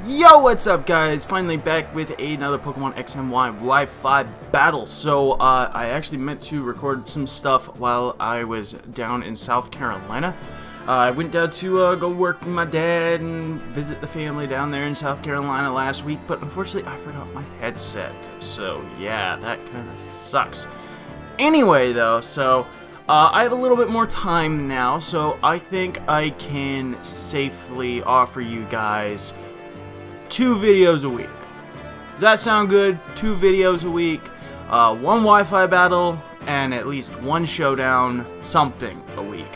Yo, what's up guys? Finally back with another Pokemon X and Y Wi-Fi battle. So, I actually meant to record some stuff while I was down in South Carolina. I went down to go work with my dad and visit the family down there in South Carolina last week, but unfortunately I forgot my headset. So, yeah, that kind of sucks. Anyway, though, so I have a little bit more time now, so I think I can safely offer you guys 2 videos a week. Does that sound good? 2 videos a week, 1 Wi-Fi battle, and at least 1 showdown something a week.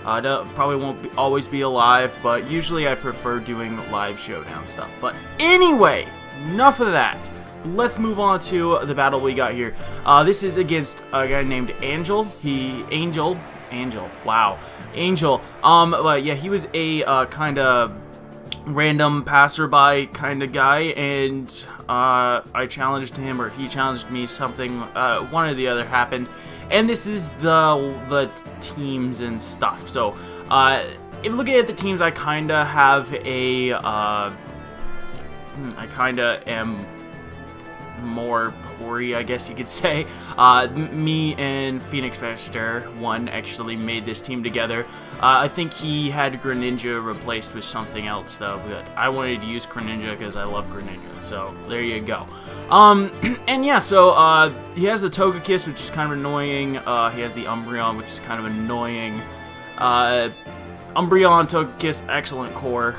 Probably won't always be alive, but usually I prefer doing live showdown stuff. But anyway, enough of that. Let's move on to the battle we got here. This is against a guy named Angel. Angel. Wow, Angel. But yeah, he was a kind of random passerby kind of guy, and I challenged him, or he challenged me. Something, one or the other happened, and this is the teams and stuff. So, if looking at the teams, I kind of have a, I kind of am more hoary, I guess you could say. Me and Phoenix Master 1 actually made this team together. I think he had Greninja replaced with something else though, but I wanted to use Greninja because I love Greninja, so there you go. And yeah, so he has the Togekiss, which is kind of annoying. He has the Umbreon, which is kind of annoying. Umbreon, Togekiss, excellent core.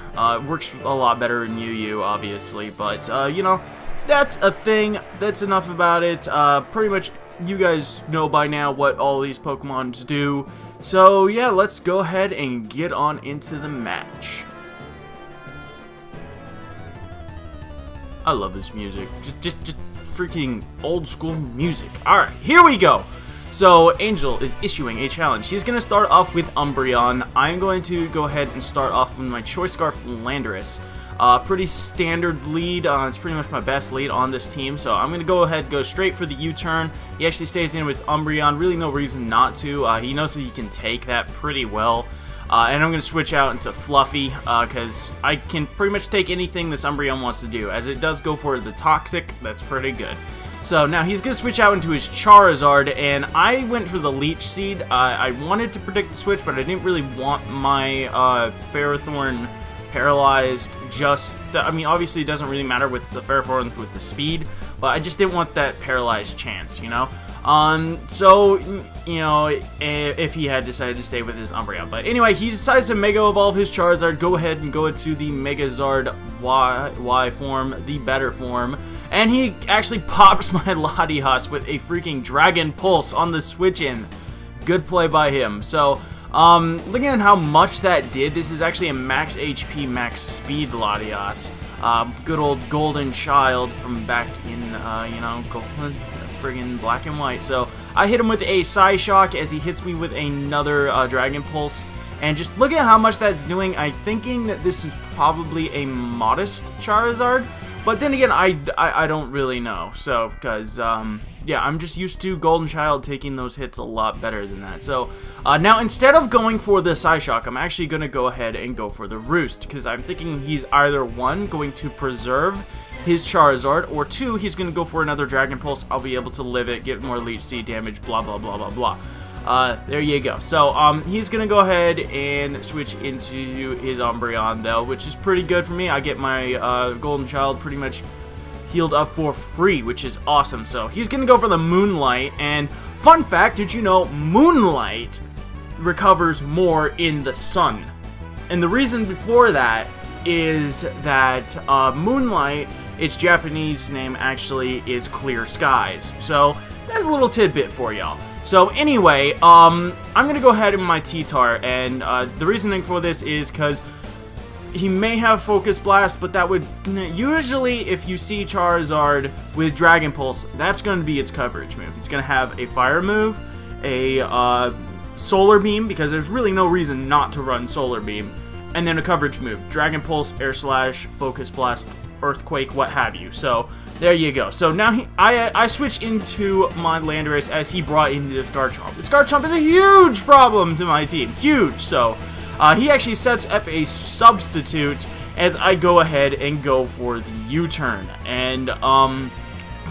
Works a lot better in UU, obviously, but you know, that's a thing. That's enough about it. Pretty much you guys know by now what all these Pokemon do. So yeah, let's go ahead and get on into the match. I love this music. Just freaking old school music. Alright, here we go. So Angel is issuing a challenge. He's going to start off with Umbreon. I'm going to go ahead and start off with my Choice Scarf Landorus. Pretty standard lead. It's pretty much my best lead on this team, so I'm going to go ahead and go straight for the U-turn. He actually stays in with Umbreon. Really no reason not to. He knows that he can take that pretty well. And I'm going to switch out into Fluffy, because I can pretty much take anything this Umbreon wants to do. As it does go for the Toxic, that's pretty good. So now he's going to switch out into his Charizard, and I went for the Leech Seed. I wanted to predict the switch, but I didn't really want my Ferrothorn paralyzed. Just, I mean, obviously it doesn't really matter with the Ferrothorn with the speed, but I just didn't want that paralyzed chance, you know? So, you know, if he had decided to stay with his Umbreon. But anyway, he decides to Mega Evolve his Charizard, go ahead and go into the Mega Zard Y form, the better form, and he actually pops my Latias with a freaking Dragon Pulse on the switch-in. Good play by him. So, looking at how much that did, this is actually a max HP, max speed Latias. Good old golden child from back in, you know, friggin' black and white. So I hit him with a Psyshock as he hits me with another Dragon Pulse. And just look at how much that's doing. I'm thinking that this is probably a modest Charizard. But then again, I don't really know. So, because, yeah, I'm just used to Golden Child taking those hits a lot better than that. So, now instead of going for the Psyshock, I'm actually going to go ahead and go for the Roost. Because I'm thinking he's either, 1, going to preserve his Charizard, or 2, he's going to go for another Dragon Pulse. I'll be able to live it, get more Leech Seed damage, blah, blah, blah, blah, blah. There you go. So, he's gonna go ahead and switch into his Umbreon, though, which is pretty good for me. I get my, Golden Child pretty much healed up for free, which is awesome. So, he's gonna go for the Moonlight, and fun fact, did you know Moonlight recovers more in the sun? And the reason before that is that, Moonlight, its Japanese name actually is Clear Skies. So, there's a little tidbit for y'all. So anyway, I'm going to go ahead in my T-Tar, and the reasoning for this is because he may have Focus Blast, but that would, usually if you see Charizard with Dragon Pulse, that's going to be its coverage move. It's going to have a Fire move, a Solar Beam, because there's really no reason not to run Solar Beam, and then a coverage move, Dragon Pulse, Air Slash, Focus Blast, Earthquake, what have you. So there you go. So now I switch into my Landorus as he brought in this Garchomp. This Garchomp is a huge problem to my team. Huge. So he actually sets up a substitute as I go ahead and go for the U-turn. And,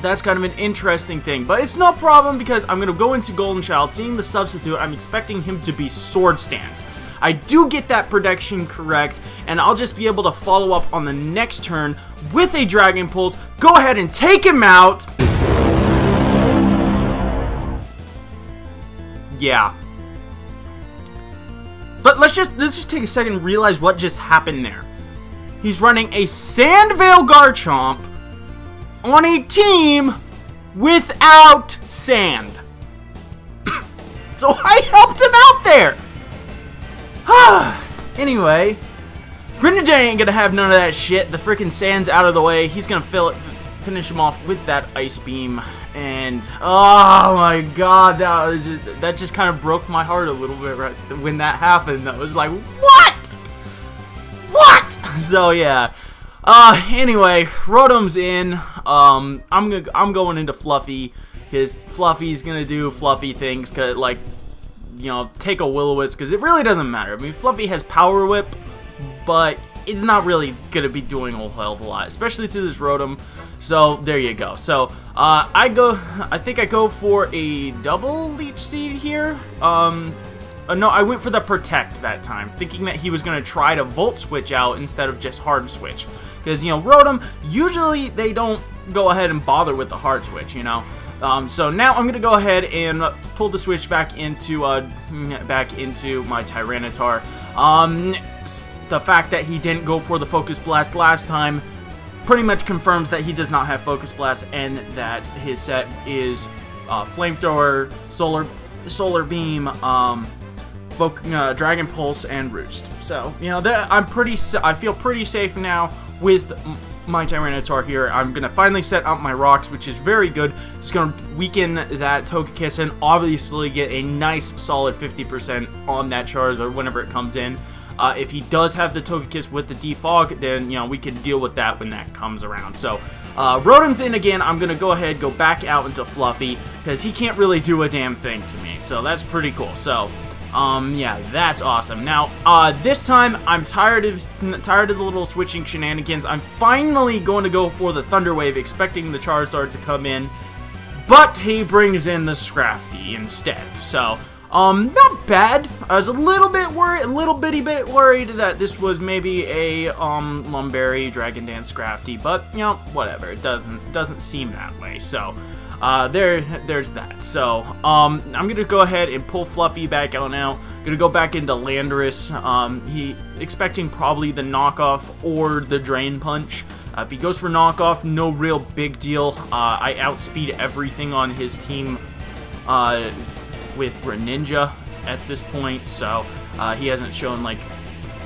that's kind of an interesting thing, but it's no problem because I'm going to go into Golden Child. Seeing the substitute, I'm expecting him to be Sword Stance. I do get that prediction correct, and I'll just be able to follow up on the next turn with a Dragon Pulse, go ahead and take him out. Yeah. But let's just take a second and realize what just happened there. He's running a Sandvale Garchomp on a team without sand. So I helped him out there. Anyway, Greninja ain't gonna have none of that shit. The freaking sand's out of the way. He's gonna finish him off with that Ice Beam. And oh my god, that just kind of broke my heart a little bit right when that happened. I was like, what? What? So yeah. Anyway, Rotom's in. I'm going into Fluffy because Fluffy's gonna do Fluffy things, cause like, you know, take a Will-O-Wisp, because it really doesn't matter. I mean, Fluffy has Power Whip, but it's not really gonna be doing a whole hell of a lot, especially to this Rotom. So there you go. So I think I go for a double Leech Seed here. No, I went for the Protect that time, thinking that he was gonna try to Volt Switch out instead of just Hard Switch. Because, you know, Rotom, usually they don't go ahead and bother with the Hard Switch, you know. So now I'm going to go ahead and pull the switch back into my Tyranitar. The fact that he didn't go for the Focus Blast last time pretty much confirms that he does not have Focus Blast and that his set is Flamethrower, Solar Beam, Dragon Pulse, and Roost. So, you know, I feel pretty safe now with my Tyranitar here. I'm going to finally set up my rocks, which is very good. It's going to weaken that Togekiss and obviously get a nice solid 50% on that Charizard whenever it comes in. If he does have the Togekiss with the Defog, then, you know, we can deal with that when that comes around. So, Rotom's in again. I'm going to go ahead, go back out into Fluffy, because he can't really do a damn thing to me. So, that's pretty cool. So, yeah, that's awesome. Now, this time, I'm tired of the little switching shenanigans. I'm finally going to go for the Thunder Wave, expecting the Charizard to come in, but he brings in the Scrafty instead. So, not bad. I was a little bitty bit worried that this was maybe a, Lumberry, Dragon Dance Scrafty, but, you know, whatever. It doesn't seem that way, so... there's that. So, I'm gonna go ahead and pull Fluffy back out now. Gonna go back into Landorus. He expecting probably the knockoff or the Drain Punch. If he goes for knockoff, no real big deal. I outspeed everything on his team with Greninja at this point, so he hasn't shown like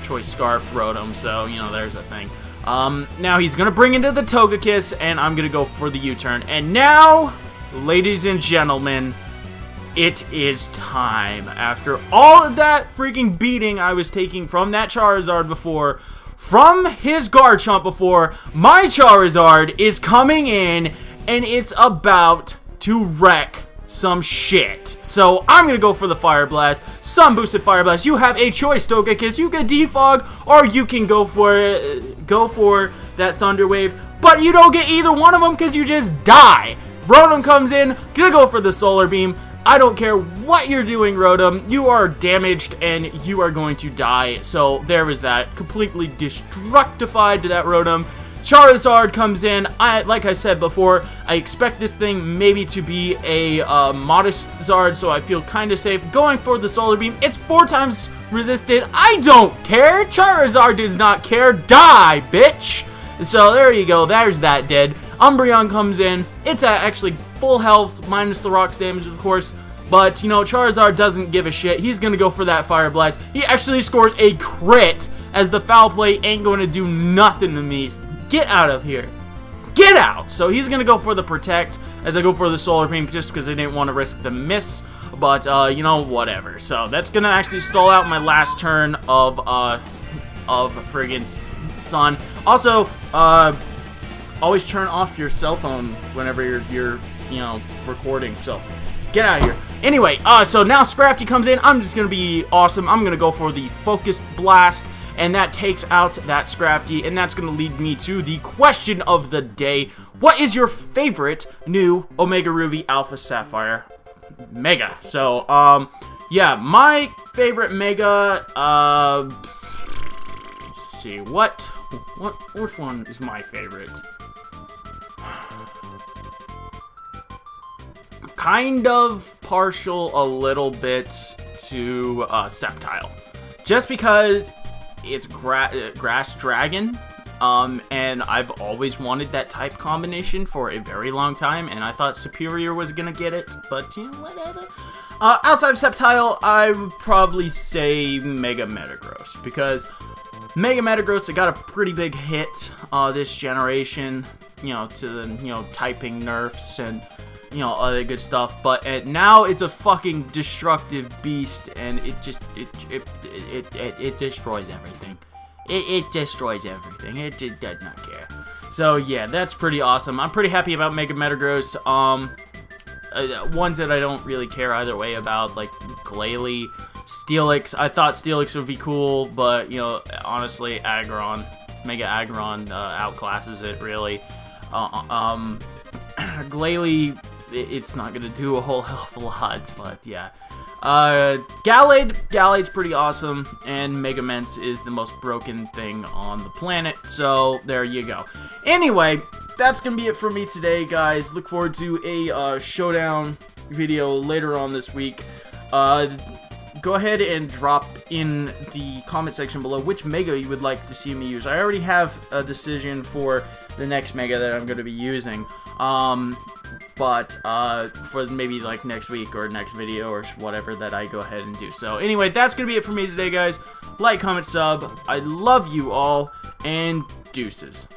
Choice Scarf Rotom, so you know there's a thing. Now he's gonna bring into the Togekiss, and I'm gonna go for the U-turn. And now, ladies and gentlemen, it is time. After all of that freaking beating I was taking from that Charizard before, from his Garchomp before, my Charizard is coming in, and it's about to wreck some shit. So I'm gonna go for the Fire Blast. Sun boosted Fire Blast. You have a choice, Togekiss. You can defog, or you can go for that Thunder Wave. But you don't get either one of them because you just die. Rotom comes in, gonna go for the Solar Beam. I don't care what you're doing, Rotom. You are damaged and you are going to die. So there was that. Completely destructified to that Rotom. Charizard comes in. Like I said before, I expect this thing maybe to be a modest Zard, so I feel kind of safe. Going for the Solar Beam. It's 4 times resisted. I don't care. Charizard does not care. Die, bitch. So there you go. There's that dead. Umbreon comes in. It's actually full health, minus the rocks damage, of course. But, you know, Charizard doesn't give a shit. He's going to go for that Fire Blast. He actually scores a crit, as the Foul Play ain't going to do nothing to me. Get out of here. Get out! So he's going to go for the Protect as I go for the Solar Beam just because I didn't want to risk the miss. But, you know, whatever. So that's going to actually stall out my last turn of friggin' Sun. Also, always turn off your cell phone whenever you're you know, recording. So, get out of here. Anyway, so now Scrafty comes in. I'm just going to be awesome. I'm going to go for the Focused Blast, and that takes out that Scrafty, and that's going to lead me to the question of the day. What is your favorite new Omega Ruby Alpha Sapphire Mega? So, yeah, my favorite Mega, let's see, which one is my favorite? Kind of partial a little bit to Sceptile, just because it's Grass Dragon, and I've always wanted that type combination for a very long time, and I thought Superior was gonna get it, but you know, whatever. Outside of Sceptile, I would probably say Mega Metagross, because Mega Metagross, it got a pretty big hit this generation, you know, to the, you know, typing nerfs and, you know, other good stuff, but now it's a fucking destructive beast, and it just, it destroys everything. It destroys everything. It just does not care. So, yeah, that's pretty awesome. I'm pretty happy about Mega Metagross. Ones that I don't really care either way about, like Glalie, Steelix. I thought Steelix would be cool, but, you know, honestly, Aggron, Mega Aggron outclasses it, really. Glalie, it's not gonna do a whole hell of a lot, but yeah. Gallade's pretty awesome, and Megaments is the most broken thing on the planet, so there you go. Anyway, that's gonna be it for me today, guys. Look forward to a showdown video later on this week. Go ahead and drop in the comment section below which Mega you would like to see me use. I already have a decision for the next Mega that I'm going to be using. But for maybe like next week or next video or whatever that I go ahead and do. So anyway, that's going to be it for me today, guys. Like, comment, sub. I love you all, and deuces.